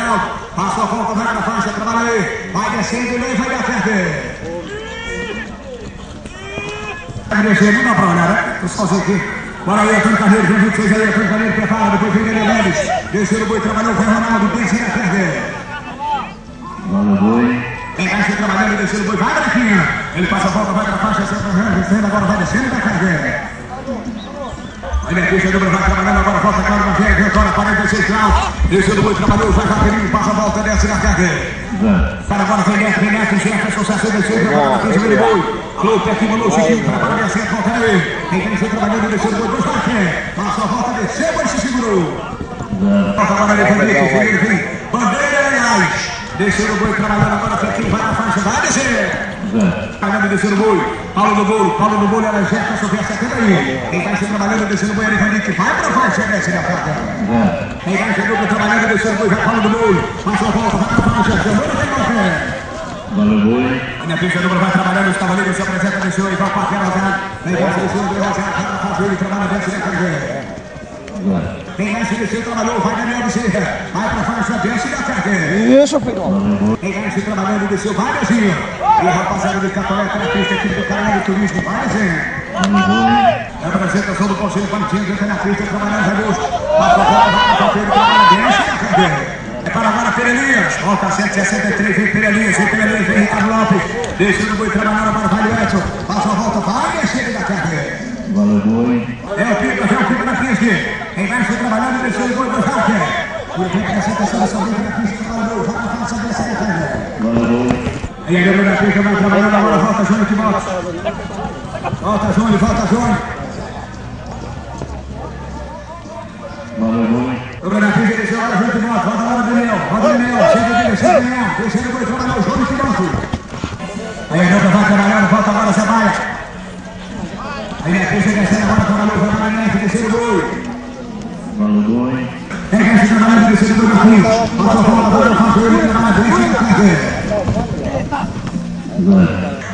Daniel. Passou a volta, vai na faixa, trabalha aí. Vai descendo e vai dar frente. Vai descendo, não dá pra olhar, né? Tô sozinho aqui. Bora aí, Antônio Carneiro, João 26 aí, Antônio Carneiro prepara, depois vem Daniel Mendes. Desceu o boi, trabalhou, vai Ronaldo, desce na frente. Bora, boi. Quem vai se trabalhando, descendo o boi, vai Branquinho. Ele passa a volta, vai na faixa, descendo, agora vai descendo da frente. Olha aqui, chegou vai trabalhando, agora volta, claro, na frente, agora 46 graus. Descendo o boi, trabalhou, vai rapidinho, passa a volta, desce na frente. Para agora, vem neto, enxerga, sucesso, desceu, agora na frente, vem boi. Alô, Pequinho, alô, Chiquinho, trabalha, desce, volta aí. Quem vem se trabalhando, descendo o boi, vai na frente. Passa a volta, desceu, boi, se segurou. Volta agora, ele vem, bandeira, aliás. Desceu o boi, trabalhando agora, Pequinho, vai na faixa, vai descer. Trabalhando, descendo o boi. Paulo do bolo, ela já Sofia 70 aí. Quem vai se trabalhando, descendo o boi, ele vai pra faixa, desce na frente. Quem vai chegando, trabalhando, descendo o boi, vai Paulo do bolo. Passa a volta, vai na faixa, segura, tem mais. Valeu, boi. A minha ficha número vai trabalhando, os cavaleiros se apresenta, desceu e vai para aquela já. Quem vai se descendo, vai fazer, ele trabalha, desce na frente. Quem vai se descer, trabalhou, vai Daniel Bezerra. Vai pra faixa, desce da frente. Isso, filho. Quem vai se trabalhando, desceu, vai Dezinho. E a rapaziada de Catoleta na pista aqui do canal do turismo, vai Dezinho. A apresentação do Conselho Partido, entra na pista, trabalhando em agosto. Passa a volta, vai pra frente, trabalha, desce da frente. É para agora Perelinhas, volta 763, vem Perelinhas, vem Ricardo Lopes. Descendo o boi, trabalhando agora, vai o Edson. Passa a volta, vai descer da frente. Valeu, boi. É o pico da pista. Quem vai se trabalhando, desceu o boi do Jaque. E o pico da apresentação da saúde da pista, trabalhou, vai na faixa, desce da frente. Valeu, boi. E a galera da pista vai trabalhando agora, volta Júnior que volta. Volta Júnior. Valeu, boi. O galera da pista desceu agora, Júnior que volta. Volta agora Daniel, chega de descer, descendo o boi, trabalhou, Júnior que volta. Aí a galera vai trabalhando, volta agora Sabaia. Aí a pista descendo agora, trabalhou, vai para a descendo o boi. Valeu, boi. Quem vai se trabalhando, descendo o boi na pista. Passa a volta, faço ele, trabalha, desce na frente.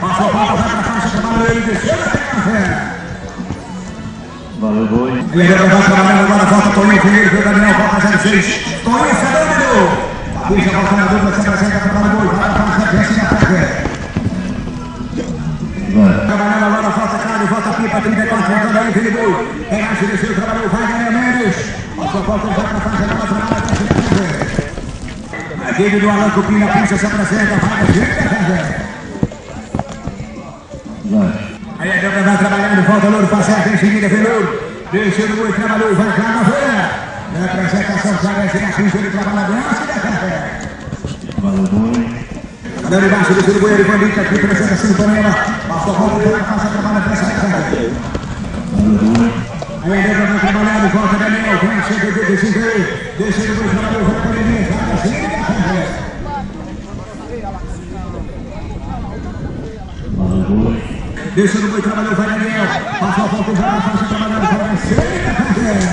Passou a volta, vai pra faixa, trabalhou ele, desceu na frente. Valeu, boi. E ele vai trabalhando agora, volta Toninho, Felipe, Daniel, volta 06. Toninho, Fernando. Deixa a volta na dupla, se apresenta, trabalha o boi, vai pra faixa, desce na frente. Trabalhando agora, volta Cádio, volta Pipa, 34, voltando aí, Felipe Boi. Quem mais se desceu, trabalhou, vai Daniel Mendes. Passou a volta, vai pra faixa, trabalha, desce na frente. Aquele do Alan Cupim na pista, se apresenta, vai descer na frente. Aí a Débora vai trabalhando, volta Louro, passa em seguida, vem Louro. Descendo o boi, trabalhou, vai cá na veia. Na apresentação, já desce na pista, ele trabalha dentro da frente. Valeu, boi. Andando embaixo, descendo o boi, ele vai aqui, apresentação do Panema. Passou a volta, vai na faixa, trabalha dentro da frente. Aí a Débora vai trabalhando, volta Daniel, vem, chega, descendo aí. Descendo o boi, trabalhou, vai para a linha, vai descendo da frente. Valeu, boi. Descendo o boi, trabalhou, vai Daniel. Passou a volta, vai na faixa, trabalhando, vai descendo da frente.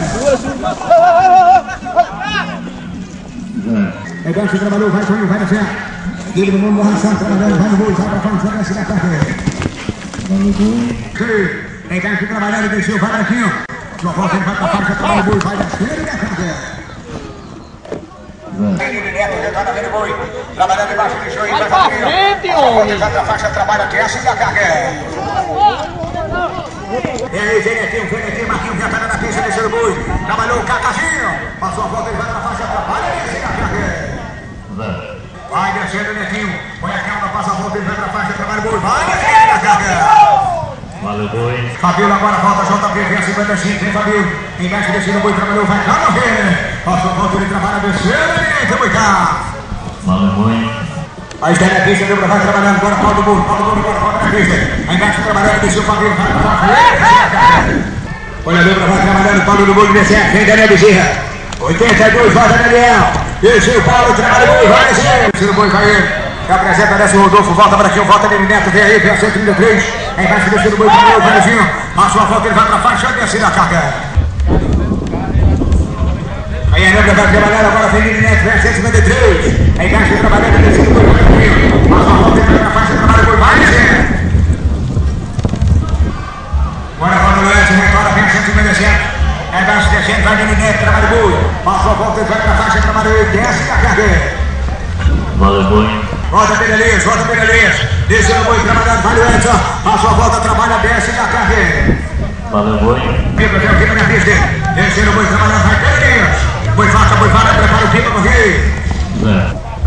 É bem, se trabalhou, vai Toninho, vai descer. Ele no mundo ração, trabalhando, vai no boi, vai pra faixa, desce da frente. Valeu, boi. É bem, se trabalhando, desceu, vai Branquinho. Sua volta, ele vai pra faixa, trabalha o boi, vai descendo da frente. Ele Neto, retorna, vem o boi. Trabalhando embaixo, deixou aí, vai Branquinho. Vai pra faixa, trabalha, desce da carga. E aí, Venetinho, Marquinhos, já tá na pista, desceu o boi. Trabalhou o Cacazinho. Passou a volta, ele vai pra faixa, trabalha, desce da carga. Vai descendo, Netinho. Põe a câmera, passa a volta, ele vai pra faixa, trabalha o boi. Vai descendo da carga. Valeu, boi. Fabíola agora volta, JP, vem a 55, vem Fabíola. Quem mexe descendo o boi, trabalhou, vai cá no ver. Passou a volta, ele trabalha, descendo, tem boi cá. Valeu, boi. Aí está na pista, Débora vai trabalhando, agora Paulo do Bolo, agora volta na pista. Aí embaixo trabalhando, desceu o Fabíola, vai pra faixa. Olha, Débora vai trabalhando, Paulo do Bolo, desce, vem Daniel Bezerra. 82, volta Daniel. Desceu o Paulo, trabalha o boi, vai descer. Desceu o boi, vai ele. Se apresenta, desce o Rodolfo, volta para aqui, volta Nele Neto, vem aí, vem a 133. Aí embaixo descendo o boi, o Vanezinho. Passou a volta, ele vai pra faixa, desce da carga. Aí a Nébia vai trabalhando, agora vem Nele Neto, vem a 153. Aí embaixo trabalhando, descendo o boi, Vanezinho. Passou a volta, ele vai pra faixa, trabalha o boi, vai descer. Agora roda o Edson, retorna, vem a 157. Embaixo descendo, vai Nini Neto, trabalho boi. Passou a volta e vai pra faixa, trabalho ele, desce e a carga. Valeu, boi. Volta bem ali, volta bem ali. Desce no boi, trabalhando, vai o Edson. Passou a volta, trabalha, desce e a carga. Valeu, boi. Pipa, vem aqui na minha pista. Desce no boi, trabalhando, vai bem. Boi vaca, prepara o pipa, correr.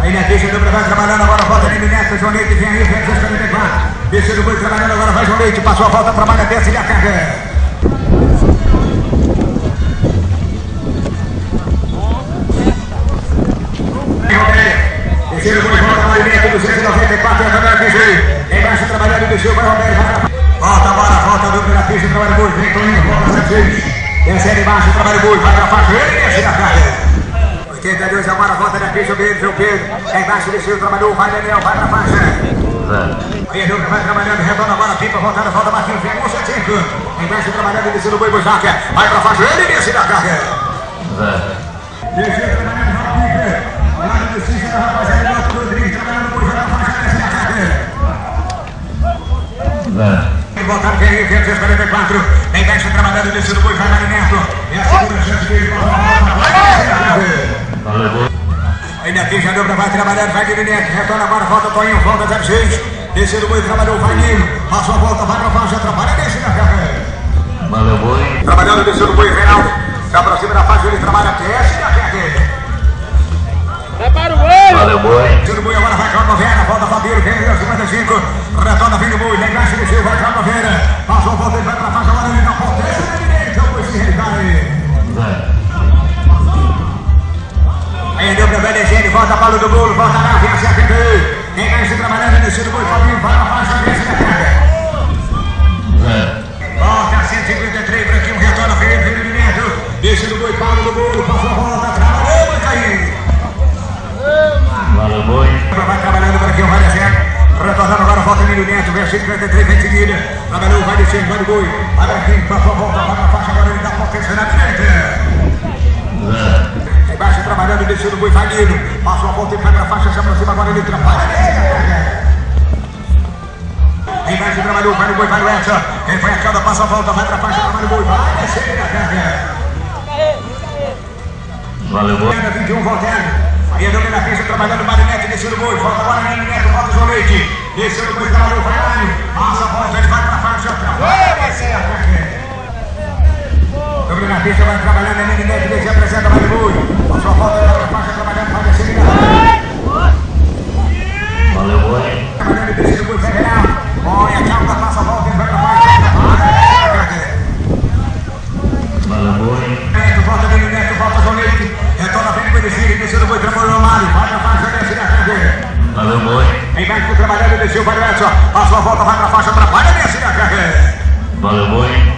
Aí na pista, dupla vai trabalhando, agora volta Nini Neto, João Leite, vem aí, vem 44. Desce no boi, trabalhando, agora vai João Leite. Passou a volta, trabalha, desce e a carga. Terceiro boi, volta Marinete, 294, embaixo trabalhando, desceu, vai Roberto, volta agora, volta do pela pista, trabalho boi, vem Toninho, volta 76, descendo embaixo, trabalho boi, vai pra faixa, ele desce na carga. 82 agora, volta da pista, o Pedro, embaixo desceu, trabalhou, vai Daniel, vai pra faixa. Aí a dupla vai trabalhando, retorna agora, pipa, voltada, volta Marquinhos, vem 175, embaixo trabalhando, descendo o boi, Boisaca, vai pra faixa, ele desce na carga. Desceu trabalhando, lá no descista da rapaziada, Neto Rodrigues, trabalhando no boi, vai pra faixa, desce na carga. Voltaram, vem aí, 244, embaixo trabalhando, descendo o boi, vai Neto, é a segunda chance dele, aí na pista, a dupla vai trabalhando, vai Nini Neto, retorna agora, volta Toninho, volta 06, descendo o boi, trabalhou, vai Nino, passou a volta, vai pra faixa, trabalha, desce na carga. Valeu, boi. Trabalhando, descendo o boi, Reinaldo, se aproxima da faixa, ele trabalha, desce na carga. Prepara o boi! Valeu, boi. Descendo o boi, agora vai Cláudio Vera, volta Fabíolo, vem aí, 55, retorna, vem o boi, lá embaixo, desceu, vai Cláudio Vera, passou a volta, ele vai pra faixa, agora ele na potência da direita, o boi se recai. Aí a dupla vai descendo, volta para o do bolo, volta lá, vem a cerca aí. Embaixo trabalhando, descendo o boi, Fabinho, vai na faixa, desce na carga. Volta a 153, Branquinho, retorna, vem Nini Neto, descendo o boi, Paulo do bolo, passou a volta, trabalhou, vai cair. Valeu, boi. Vai trabalhando, Branquinho, vai descendo, retornando agora, volta Nini Neto, vem a 153, vem seguida, trabalhou, vai descendo, vai do boi, vai Branquinho, passou a volta, vai na faixa, agora ele dá potência na direita. Embaixo trabalhando, descendo o boi, vai Nino, passou a volta e vai pra faixa, se aproxima, agora ele atrapalha, embaixo trabalhou, vai no boi, vai no Edson, quem foi a cauda, passa a volta, vai pra faixa, vai no boi, vai descer na carga. Valeu, boi. 21, voltando. Aí a dupla na pista, trabalhando, Marinete, descendo o boi, volta agora Nini Neto, volta o João Leite, descendo o boi, trabalhou, vai lá, passa a volta, ele vai pra faixa, vai descer a carga. Dupla na pista, vai trabalhando, Nini Neto, desce, apresenta, vai no boi, passou a volta, ele vai pra faixa, trabalhando, vai descer na carga. Valeu, boi. Trabalhando, descendo o boi, vai geral, olha a cauda, passa a volta, ele vai pra faixa, vai descer a carga. Valeu, boi. Volta Nini Neto, volta João Leite, retorna bem no Benefício, descendo o boi, trabalhou o Mário, vai pra faixa, desce na carga. Valeu, boi. Embaixo trabalhando, desceu, vai o Edson, passou a volta, vai pra faixa, trabalha, desce na carga. Valeu, boi.